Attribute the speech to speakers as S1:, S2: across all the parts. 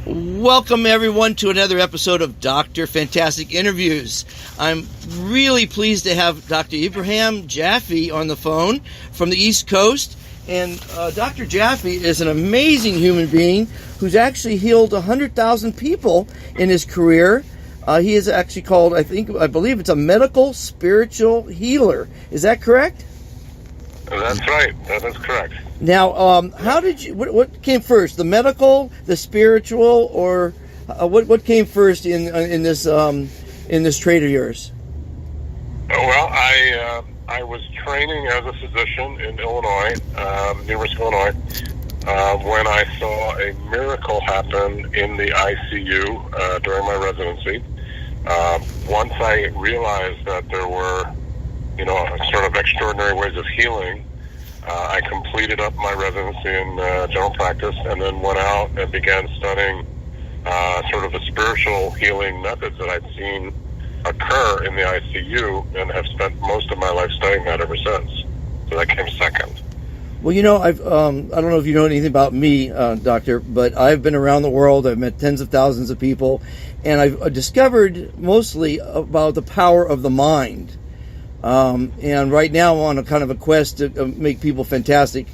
S1: Welcome, everyone, to another episode of Dr. Fantastic Interviews. I'm really pleased to have Dr. Abraham Jaffe on the phone from the East Coast. And Dr. Jaffe is an amazing human being who's actually healed 100,000 people in his career. He is actually called, I believe it's a medical spiritual healer. Is that correct?
S2: That's right. That is correct.
S1: Now, how did you? What came first, the medical, the spiritual, or what came first in this trade of yours?
S2: Well, I was training as a physician in Illinois, University of Illinois, when I saw a miracle happen in the ICU during my residency. Once I realized that there were, sort of extraordinary ways of healing, I completed up my residency in general practice and then went out and began studying sort of the spiritual healing methods that I'd seen occur in the ICU and have spent most of my life studying that ever since. So that came second.
S1: Well, I don't know if you know anything about me, Doctor, but I've been around the world. I've met tens of thousands of people, and I've discovered mostly about the power of the mind. And right now I'm on a kind of a quest to make people fantastic,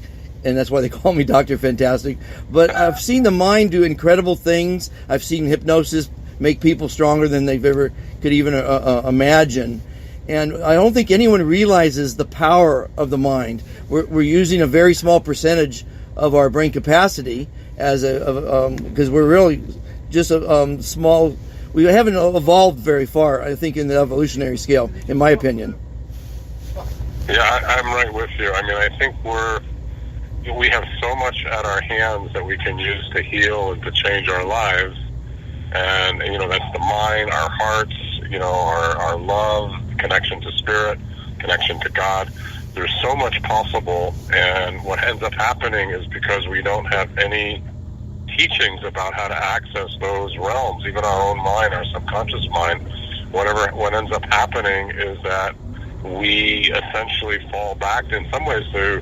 S1: and that's why they call me Dr. Fantastic. But I've seen the mind do incredible things. I've seen hypnosis make people stronger than they've ever could even imagine. And I don't think anyone realizes the power of the mind. We're using a very small percentage of our brain capacity because we're really just a small. We haven't evolved very far, I think, in the evolutionary scale, in my opinion.
S2: Yeah, I'm right with you. I mean, I think we have so much at our hands that we can use to heal and to change our lives. And, that's the mind, our hearts, our love, connection to spirit, connection to God. There's so much possible. And what ends up happening is because we don't have any teachings about how to access those realms, even our own mind, our subconscious mind, what ends up happening is that we essentially fall back in some ways to,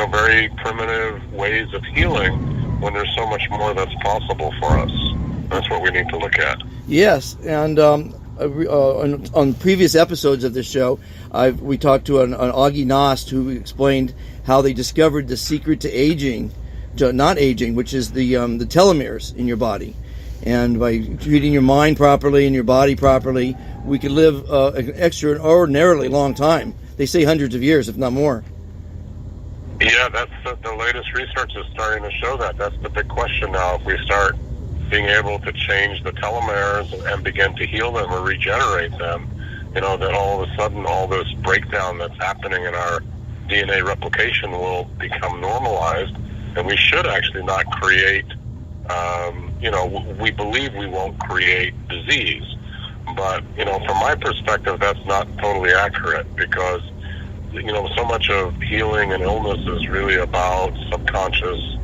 S2: very primitive ways of healing when there's so much more that's possible for us. That's what we need to look at.
S1: Yes, and on previous episodes of this show, we talked to an Augie Nost who explained how they discovered the secret to aging, not aging, which is the telomeres in your body. And by treating your mind properly and your body properly, we could live an extraordinarily long time. They say hundreds of years, if not more.
S2: Yeah, that's the latest research is starting to show that. That's the big question now. If we start being able to change the telomeres and begin to heal them or regenerate them, then all of a sudden all this breakdown that's happening in our DNA replication will become normalized, and we should actually not create, we believe we won't create disease. But, from my perspective, that's not totally accurate because, so much of healing and illness is really about subconscious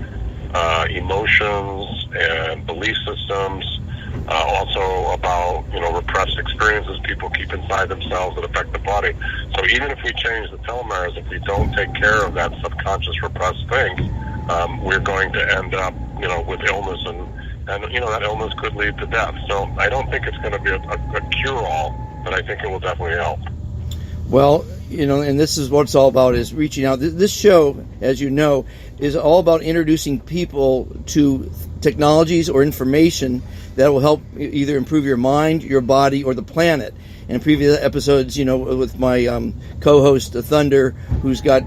S2: emotions and belief systems, also about, repressed experiences people keep inside themselves that affect the body. So even if we change the telomeres, if we don't take care of that subconscious repressed thing, we're going to end up, with illness and that illness could lead to death. So I don't think it's going to be a cure-all, but I think it will definitely help.
S1: Well, and this is what it's all about, is reaching out. This show, as you know, is all about introducing people to technologies or information that will help either improve your mind, your body, or the planet. In previous episodes, with my co-host Thunder, who's got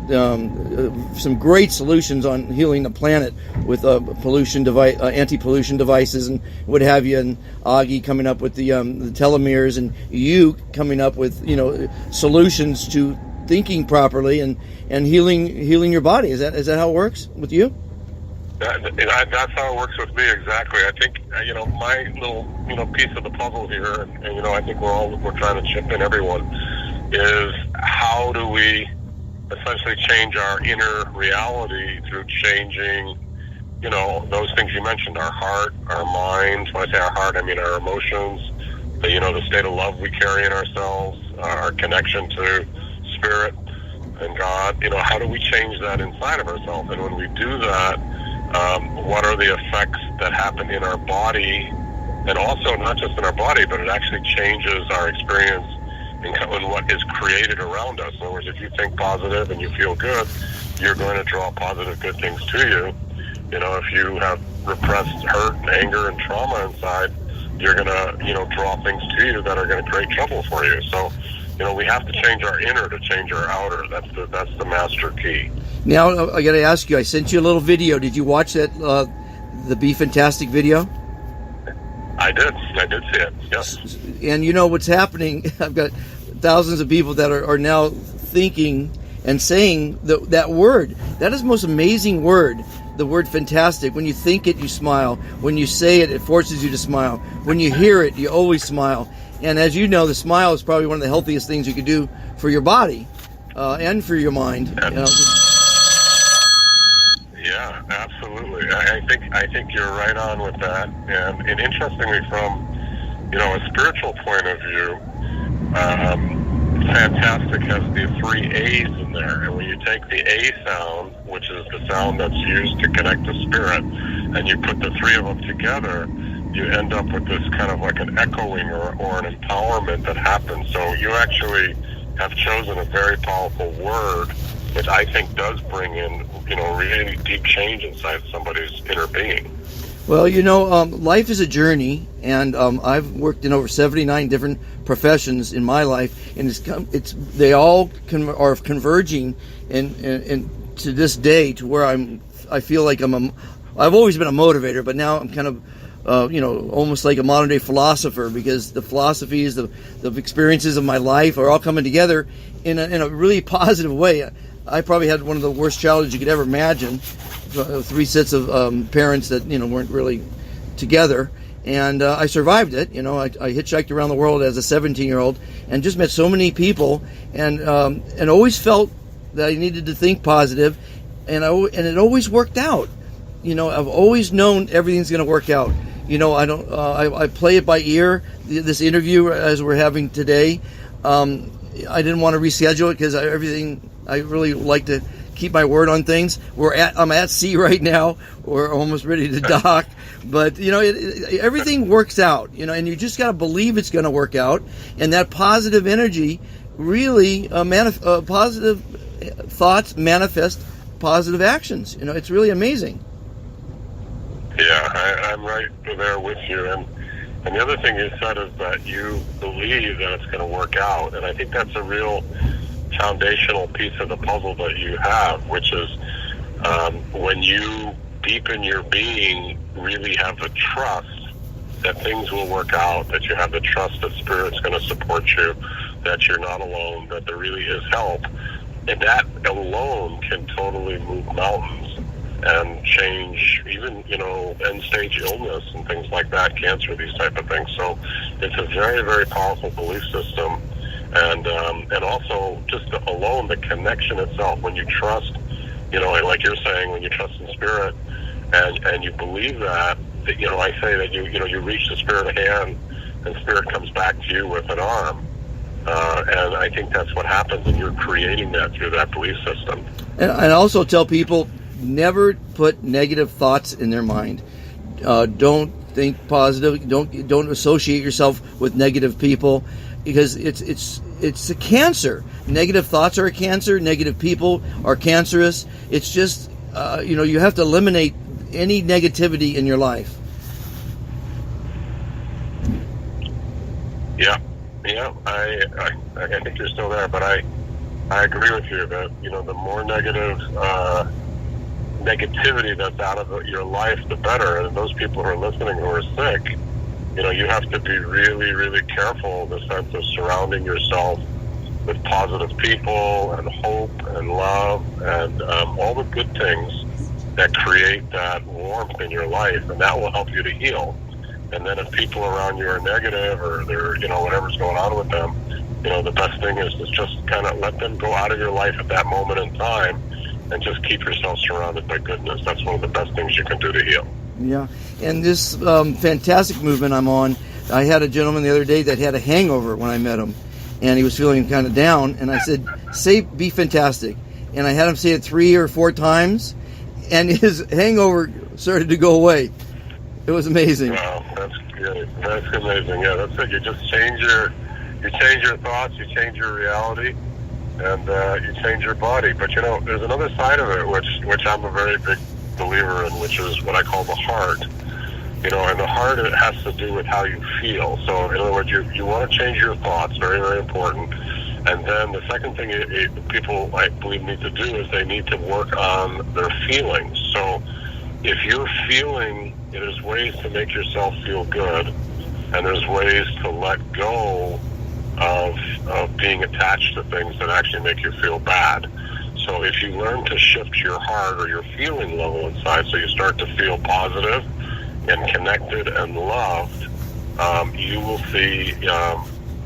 S1: some great solutions on healing the planet with anti-pollution devices and what have you, and Augie coming up with the telomeres, and you coming up with solutions to thinking properly and healing your body. Is that how it works with you?
S2: That's how it works with me, exactly. I think, my little, piece of the puzzle here, and I think we're trying to chip in everyone, is how do we essentially change our inner reality through changing, those things you mentioned, our heart, our mind. When I say our heart, I mean our emotions, the state of love we carry in ourselves, our connection to spirit and God. How do we change that inside of ourselves? And when we do that, What are the effects that happen in our body, and also not just in our body, but it actually changes our experience in what is created around us. In other words, if you think positive and you feel good, you're going to draw positive, good things to you. If you have repressed hurt and anger and trauma inside, you're going to, draw things to you that are going to create trouble for you. So, we have to change our inner to change our outer. That's the master key.
S1: Now, I got to ask you, I sent you a little video. Did you watch that, the Be Fantastic video?
S2: I did see it, yes.
S1: And what's happening, I've got thousands of people that are now thinking and saying that word. That is the most amazing word, the word fantastic. When you think it, you smile. When you say it, it forces you to smile. When you hear it, you always smile. And as you know, the smile is probably one of the healthiest things you can do for your body and for your mind.
S2: Yeah, absolutely. I think you're right on with that. And interestingly, from a spiritual point of view, fantastic has the 3 A's in there. And when you take the A sound, which is the sound that's used to connect to spirit, and you put the 3 of them together, you end up with this kind of like an echoing or an empowerment that happens. So you actually have chosen a very powerful word, which I think does bring in, really deep change inside somebody's inner being.
S1: Well, life is a journey, and I've worked in over 79 different professions in my life, and they all are converging in to this day to where I feel like I've always been a motivator, but now I'm kind of almost like a modern day philosopher, because the philosophies, the experiences of my life are all coming together in a really positive way. I probably had one of the worst childhoods you could ever imagine. 3 sets of parents that weren't really together, and I survived it. I hitchhiked around the world as a 17-year-old and just met so many people, and always felt that I needed to think positive, and it always worked out. I've always known everything's going to work out. I play it by ear. This interview as we're having today, I didn't want to reschedule it because I really like to keep my word on things. I'm at sea right now. We're almost ready to dock, but everything works out. And you just got to believe it's going to work out, and that positive energy really positive thoughts manifest positive actions. It's really amazing.
S2: Yeah, I'm right there with you. And the other thing you said is that you believe that it's going to work out. And I think that's a real foundational piece of the puzzle that you have, which is when you, deep in your being, really have the trust that things will work out, that you have the trust that Spirit's going to support you, that you're not alone, that there really is help. And that alone can totally move mountains and change even, end-stage illness and things like that, cancer, these type of things. So it's a very, very powerful belief system. And also just alone, the connection itself, when you trust, like you're saying, when you trust in Spirit and you believe that, I say that you reach the Spirit hand and Spirit comes back to you with an arm. And I think that's what happens, and you're creating that through that belief system.
S1: And I also tell people, never put negative thoughts in their mind. Don't think positive. Don't associate yourself with negative people, because it's a cancer. Negative thoughts are a cancer. Negative people are cancerous. It's just you have to eliminate any negativity in your life.
S2: Yeah, I think you're still there, but I agree with you that the more negativity that's out of your life, the better. And those people who are listening who are sick, you have to be really, really careful in the sense of surrounding yourself with positive people and hope and love and all the good things that create that warmth in your life, and that will help you to heal. And then if people around you are negative or they're, whatever's going on with them, the best thing is to just kind of let them go out of your life at that moment in time and just keep yourself surrounded by goodness. That's one of the best things you can do to heal. Yeah.
S1: And this fantastic movement I'm on, I had a gentleman the other day that had a hangover when I met him, and he was feeling kind of down, and I said, be fantastic. And I had him say it 3 or 4 times, and his hangover started to go away. It was amazing.
S2: Wow, that's good. That's amazing. Yeah, that's it. You just change your thoughts, you change your reality, and you change your body. But there's another side of it, which I'm a very big believer in, which is what I call the heart. And the heart, it has to do with how you feel. So, in other words, you want to change your thoughts, very, very important. And then the second thing people, I believe, need to do is they need to work on their feelings. So, if you're feeling, there's ways to make yourself feel good, and there's ways to let go of being attached to things that actually make you feel bad. So if you learn to shift your heart or your feeling level inside, so you start to feel positive and connected and loved, you will see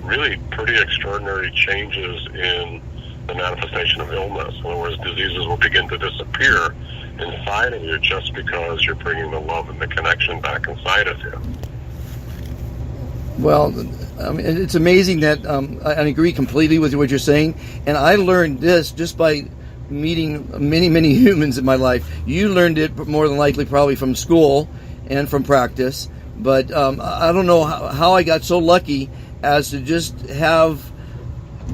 S2: really pretty extraordinary changes in the manifestation of illness. In other words, diseases will begin to disappear inside of you just because you're bringing the love and the connection back inside of you.
S1: Well, I mean, it's amazing that I agree completely with what you're saying. And I learned this just by meeting many, many humans in my life. You learned it more than likely probably from school and from practice. But I don't know how I got so lucky as to just have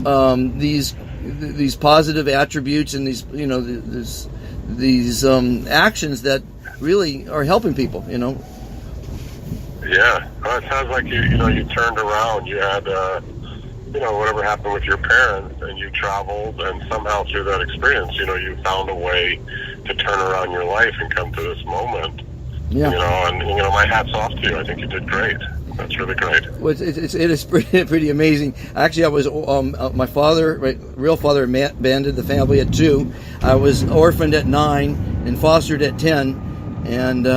S1: these positive attributes and these actions that really are helping people,
S2: Yeah, well, it sounds like you turned around. You had, whatever happened with your parents, and you traveled, and somehow through that experience, you found a way to turn around your life and come to this moment.
S1: Yeah.
S2: My hat's off to you. I think you did great. That's really great.
S1: Well, it is pretty amazing. Actually, I was my father, real father, abandoned the family at 2. I was orphaned at 9 and fostered at 10, and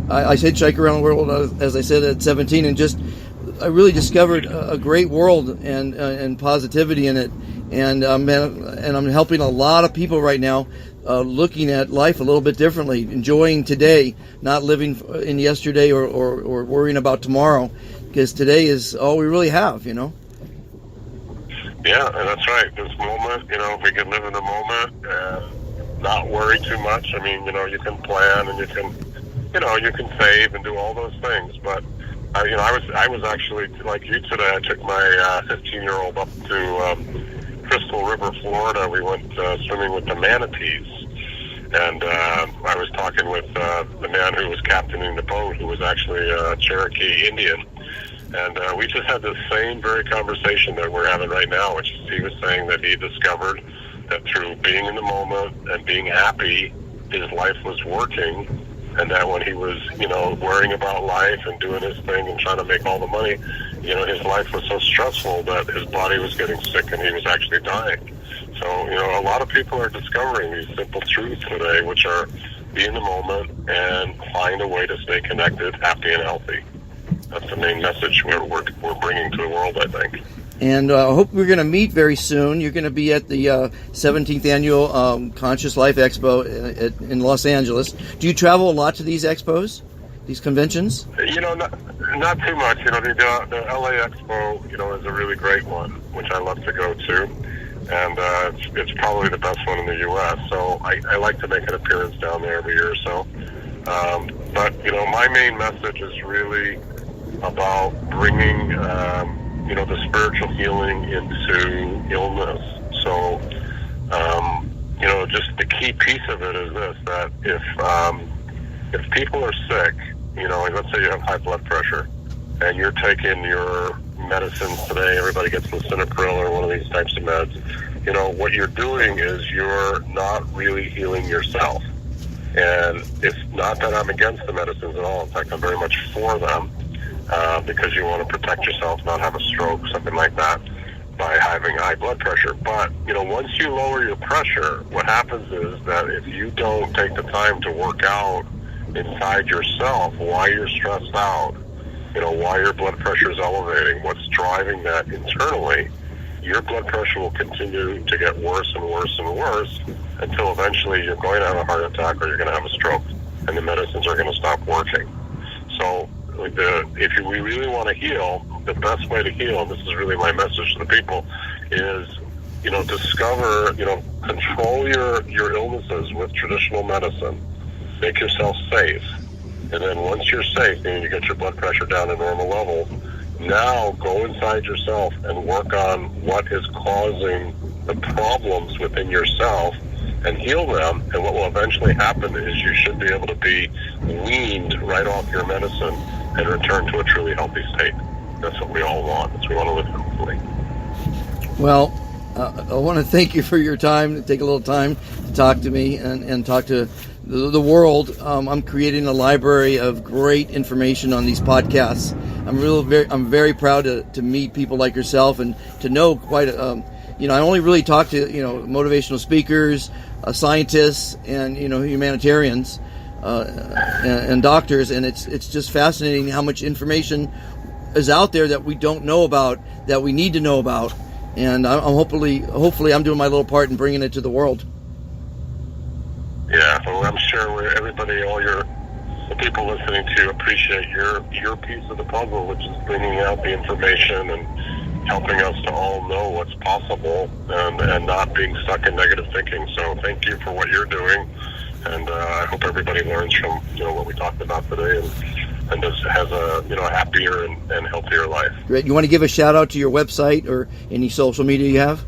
S1: I hitchhiked around the world, as I said, at 17, and I really discovered a great world and positivity in it, and I'm helping a lot of people right now, looking at life a little bit differently, enjoying today, not living in yesterday or worrying about tomorrow, because today is all we really have,
S2: Yeah, and that's right. This moment, if we can live in the moment and not worry too much. I mean, you can plan and you can save and do all those things, but I was actually, like you today, I took my 15-year-old up to Crystal River, Florida. We went swimming with the manatees, and I was talking with the man who was captaining the boat, who was actually a Cherokee Indian, and we just had the same very conversation that we're having right now, which is he was saying that he discovered that through being in the moment and being happy, his life was working. And that when he was, worrying about life and doing his thing and trying to make all the money, his life was so stressful that his body was getting sick and he was actually dying. So, a lot of people are discovering these simple truths today, which are be in the moment and find a way to stay connected, happy, and healthy. That's the main message we're bringing to the world, I think.
S1: And I hope we're going to meet very soon. You're going to be at the 17th Annual Conscious Life Expo in Los Angeles. Do you travel a lot to these expos, these conventions?
S2: Not too much. The LA Expo, is a really great one, which I love to go to. And it's probably the best one in the U.S. So I like to make an appearance down there every year or so. But, my main message is really about bringing the spiritual healing into illness. So, just the key piece of it is this, that if people are sick, let's say you have high blood pressure, and you're taking your medicines today, everybody gets lisinopril or one of these types of meds, what you're doing is you're not really healing yourself. And it's not that I'm against the medicines at all. In fact, I'm very much for them. Because you want to protect yourself, not have a stroke, something like that, by having high blood pressure. But, once you lower your pressure, what happens is that if you don't take the time to work out inside yourself why you're stressed out, why your blood pressure is elevating, what's driving that internally, your blood pressure will continue to get worse and worse and worse until eventually you're going to have a heart attack or you're going to have a stroke, and the medicines are going to stop working. So, if we really want to heal, the best way to heal, and this is really my message to the people, is discover, control your illnesses with traditional medicine. Make yourself safe. And then once you're safe, you get your blood pressure down to normal level. Now go inside yourself and work on what is causing the problems within yourself and heal them. And what will eventually happen is you should be able to be weaned right off your medicine and return to a truly healthy state. That's what we all want. That's what we want to live healthily.
S1: Well, I want to thank you for your time, to take a little time to talk to me and talk to the world. I'm creating a library of great information on these podcasts. I'm very proud to meet people like yourself and to know quite I only really talk to motivational speakers, scientists, and humanitarians and doctors, and it's just fascinating how much information is out there that we don't know about, that we need to know about. And I'm hopefully I'm doing my little part in bringing it to the world.
S2: Yeah, well, I'm sure everybody, the people listening to you, appreciate your piece of the puzzle, which is bringing out the information and helping us to all know what's possible and not being stuck in negative thinking. So thank you for what you're doing, and I hope everybody learns from what we talked about today and just has a happier and healthier life.
S1: Great. You want to give a shout out to your website or any social media you have?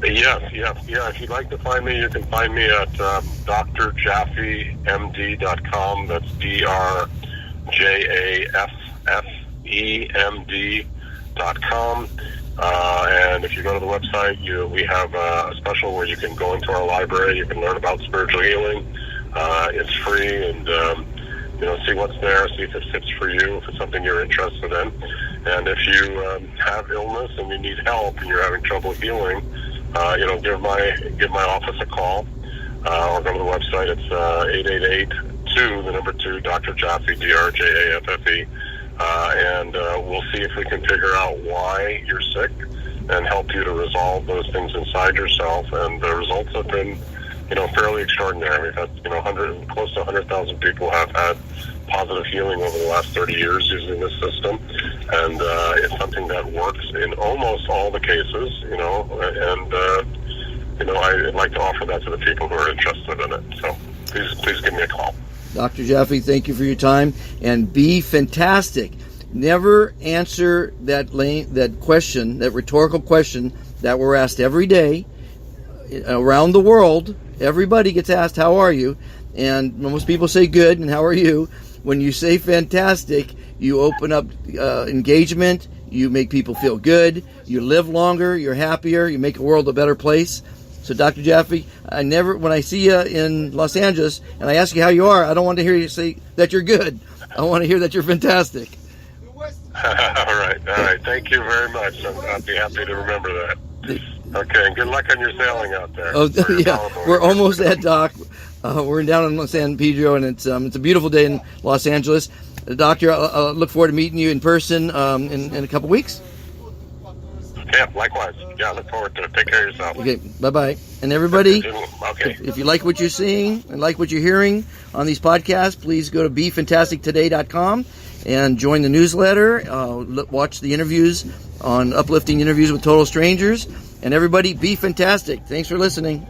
S2: Yes. If you'd like to find me, you can find me at drjaffemd.com. That's drjaffemd.com. And if you go to the website, we have a special where you can go into our library. You can learn about spiritual healing. It's free, and see what's there, see if it fits for you, if it's something you're interested in. And if you have illness and you need help and you're having trouble healing, give my office a call, or go to the website. It's 888-2 Dr. Jaffe, DRJAFFE, and we'll see if we can figure out why you're sick and help you to resolve those things inside yourself. And the results have been, fairly extraordinary. We've had, close to 100,000 people have had positive healing over the last 30 years using this system, and it's something that works in almost all the cases, I'd like to offer that to the people who are interested in it. So please give me a call.
S1: Dr. Jaffe, thank you for your time, and be fantastic. Never answer that question, that rhetorical question that we're asked every day around the world. Everybody gets asked, how are you? And most people say good, and how are you? When you say fantastic, you open up engagement, you make people feel good, you live longer, you're happier, you make the world a better place. So Dr. Jaffe, when I see you in Los Angeles and I ask you how you are, I don't want to hear you say that you're good. I want to hear that you're fantastic.
S2: All right. Thank you very much. I'd be happy to remember that. Okay, and good luck on your sailing out there.
S1: Oh, yeah, we're almost at dock. We're down in San Pedro, and it's a beautiful day in Los Angeles. Doctor, I look forward to meeting you in person in a couple weeks.
S2: Yeah, likewise. Yeah, I look forward to it. Take care of yourself.
S1: Okay, bye-bye. And everybody,
S2: okay.
S1: if you like what you're seeing and like what you're hearing on these podcasts, please go to BeFantasticToday.com and join the newsletter. Watch the interviews on Uplifting Interviews with Total Strangers. And everybody, be fantastic. Thanks for listening.